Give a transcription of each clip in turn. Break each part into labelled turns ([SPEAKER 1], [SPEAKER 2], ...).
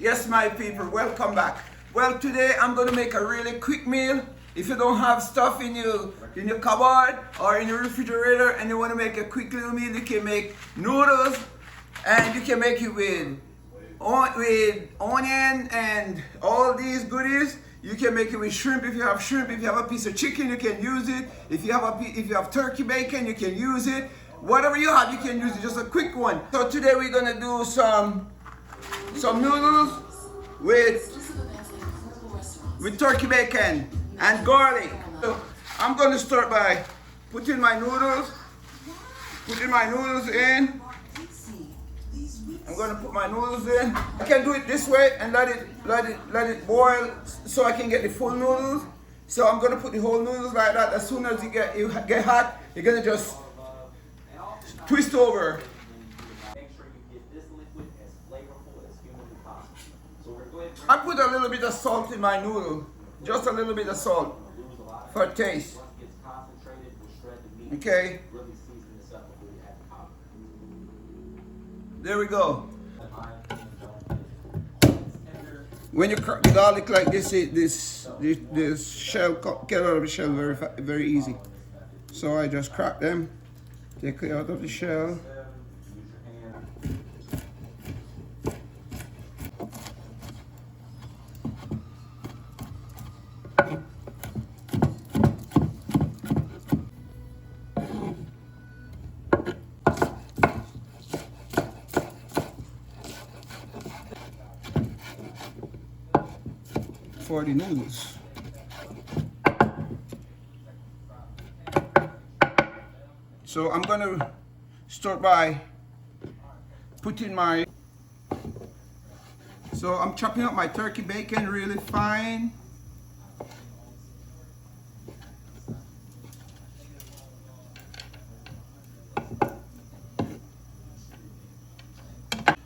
[SPEAKER 1] Yes, my people, welcome back. Well, today I'm going to make a really quick meal. If you don't have stuff in your cupboard or in your refrigerator and you want to make a quick little meal, you can make noodles, and you can make it with onion and all these goodies. You can make it with shrimp if you have shrimp. If you have a piece of chicken, you can use it. If you have turkey bacon, you can use it. Whatever you have, you can use it. Just a quick one. So today we're gonna do some noodles with turkey bacon and garlic. So I'm gonna start by putting my noodles in. I'm gonna put my noodles in. I can do it this way and let it boil so I can get the full noodles. So I'm gonna put the whole noodles like that. As soon as you get hot, you're gonna just twist over.
[SPEAKER 2] Make sure you get this liquid as flavorful as humanly possible. So we're going to
[SPEAKER 1] I put a little bit of salt in my noodle, just a little bit of salt for taste.
[SPEAKER 2] once it gets concentrated, we'll shred the meat.
[SPEAKER 1] Okay,
[SPEAKER 2] Really season this up before we add the powder.
[SPEAKER 1] there we go. When you crack the garlic like this, this shell get out of the shell very easy. So I just crack them, take it out of the shell. For the noodles. So I'm gonna start by putting so I'm chopping up my turkey bacon really fine.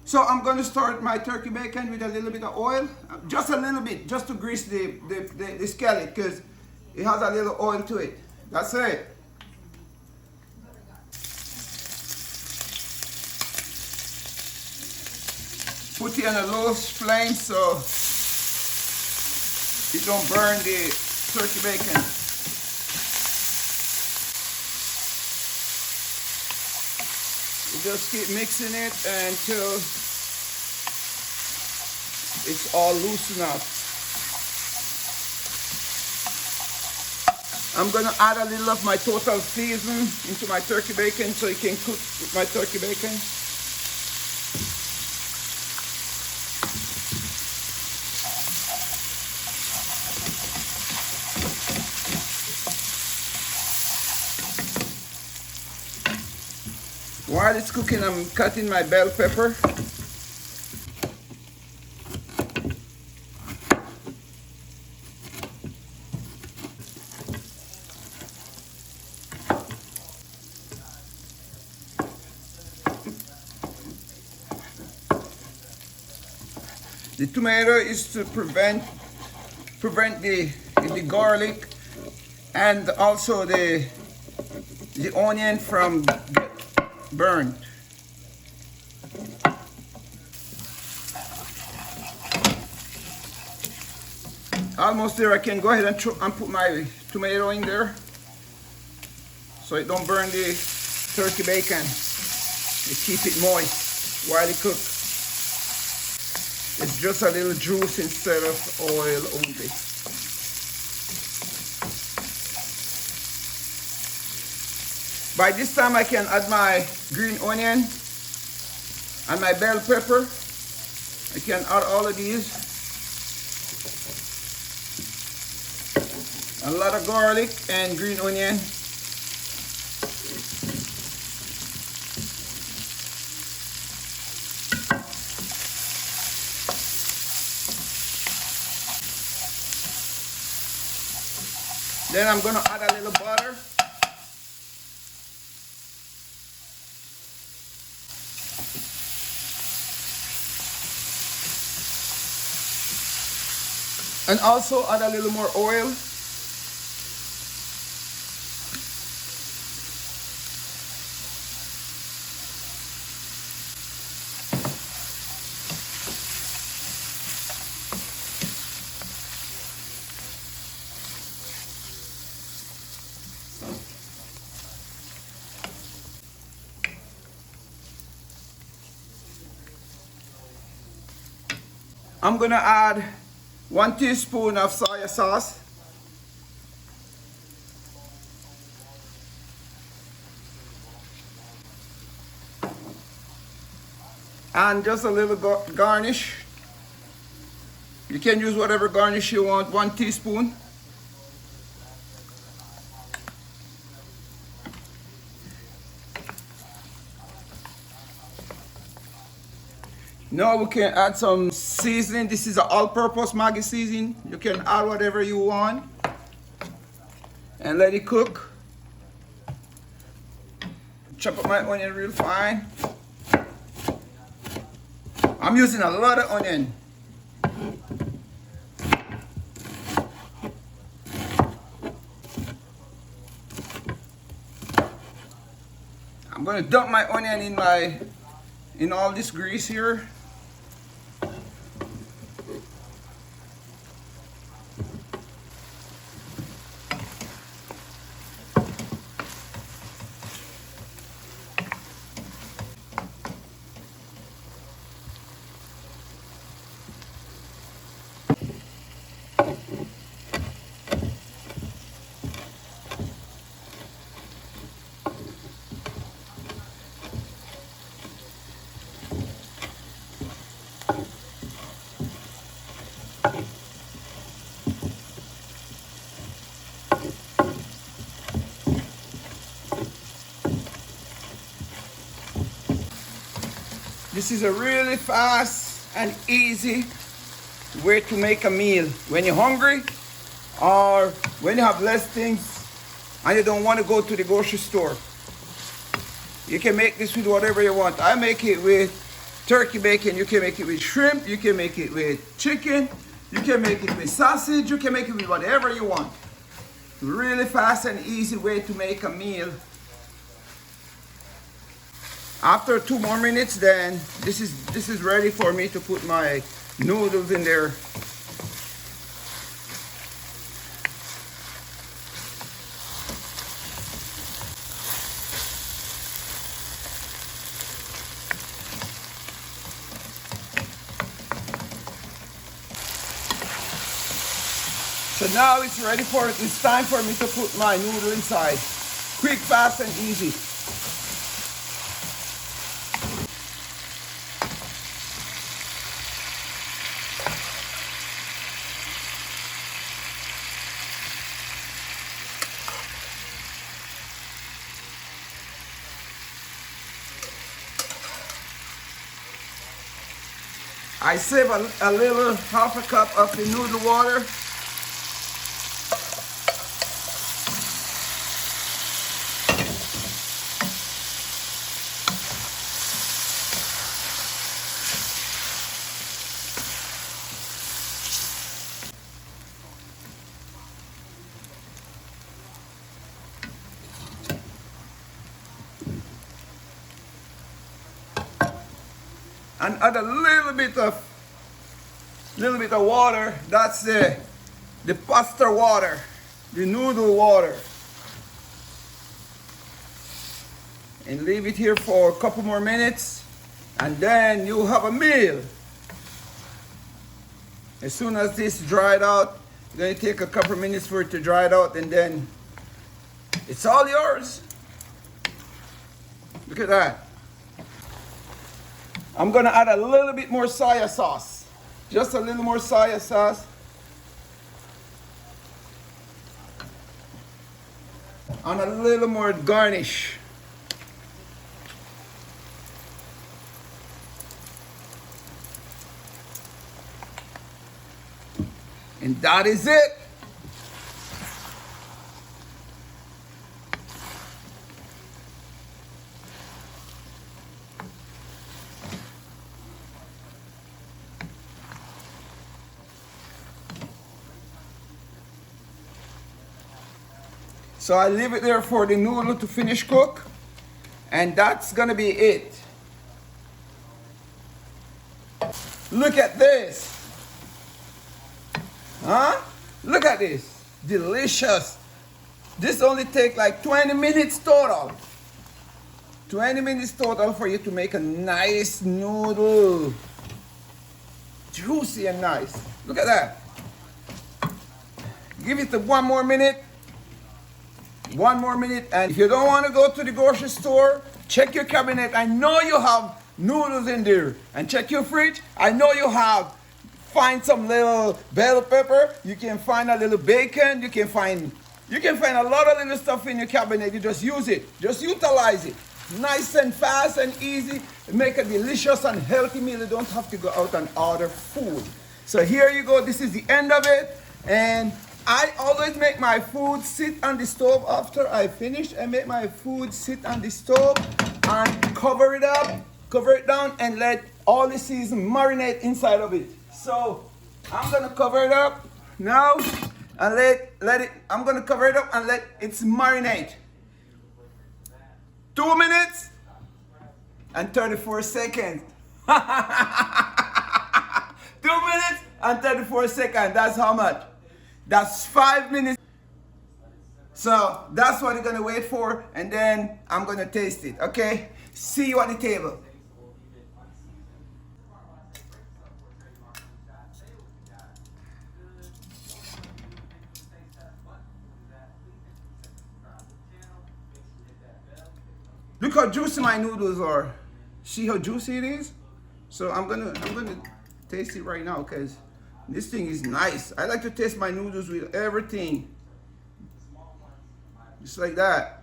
[SPEAKER 1] So I'm going to start my turkey bacon with a little bit of oil, just a little bit, just to grease the skillet, because it has a little oil to it. That's it. Put it on a low flame so it don't burn the turkey bacon. You just keep mixing it until it's all loose enough. I'm gonna add a little of my total season into my turkey bacon so it can cook with my turkey bacon. While it's cooking, I'm cutting my bell pepper. The tomato is to prevent the garlic and also the onion from burned. Almost there. I can go ahead and put my tomato in there so it don't burn the turkey bacon. You keep it moist while it cooks. It's just a little juice instead of oil only. By this time I can add my green onion and my bell pepper. I can add all of these. A lot of garlic and green onion. Then I'm gonna add a little butter. And also add a little more oil. I'm gonna add 1 teaspoon of soy sauce. And just a little garnish. You can use whatever garnish you want, 1 teaspoon. Now we can add some seasoning. This is an all-purpose Maggi seasoning. You can add whatever you want and let it cook. Chop up my onion real fine. I'm using a lot of onion. I'm gonna dump my onion in all this grease here. This is a really fast and easy way to make a meal when you're hungry or when you have less things and you don't want to go to the grocery store. You can make this with whatever you want. I make it with turkey bacon. You can make it with shrimp. You can make it with chicken. You can make it with sausage. You can make it with whatever you want. Really fast and easy way to make a meal. After 2 more minutes, then this is ready for me to put my noodles in there. So now it's ready for it. It's time for me to put my noodle inside. Quick, fast, and easy. I save a little, half a cup of the noodle water. And add a little bit of water. That's the pasta water, the noodle water. And leave it here for a couple more minutes, and then you have a meal. As soon as this dried out, it's going to take a couple minutes for it to dry out, and then it's all yours. Look at that. I'm gonna add a little bit more soy sauce. Just a little more soy sauce. And a little more garnish. And that is it. So I leave it there for the noodle to finish cook, and that's gonna be it. Look at this. Huh? Look at this. Delicious. This only takes like 20 minutes total. 20 minutes total for you to make a nice noodle. juicy and nice. Look at that. Give it one more minute. One more minute. And if you don't want to go to the grocery store, check your cabinet. I know you have noodles in there. And check your fridge. I know you have. Find some little bell pepper. You can find a little bacon. You can find a lot of little stuff in your cabinet. You just use it. Just utilize it. Nice and fast and easy. Make a delicious and healthy meal. You don't have to go out and order food. So here you go. This is the end of it. And I always make my food sit on the stove after I finish. I make my food sit on the stove and cover it up, cover it down, and let all the season marinate inside of it. So I'm gonna cover it up now and let it. I'm gonna cover it up and let it marinate. 2 minutes and 34 seconds. 2 minutes and 34 seconds. That's how much? That's 5 minutes. So that's what you're gonna wait for, and then I'm gonna taste it. Okay? See you at the table. Look how juicy my noodles are. See how juicy it is? So I'm gonna taste it right now because this thing is nice. I like to taste my noodles with everything. Just like that.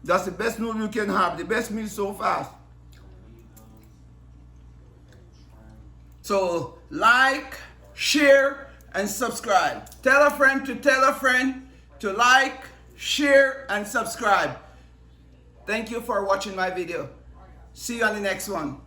[SPEAKER 1] That's the best noodle you can have. The best meal so fast. So like, share, and subscribe. Tell a friend to like, share, and subscribe. Thank you for watching my video. See you on the next one.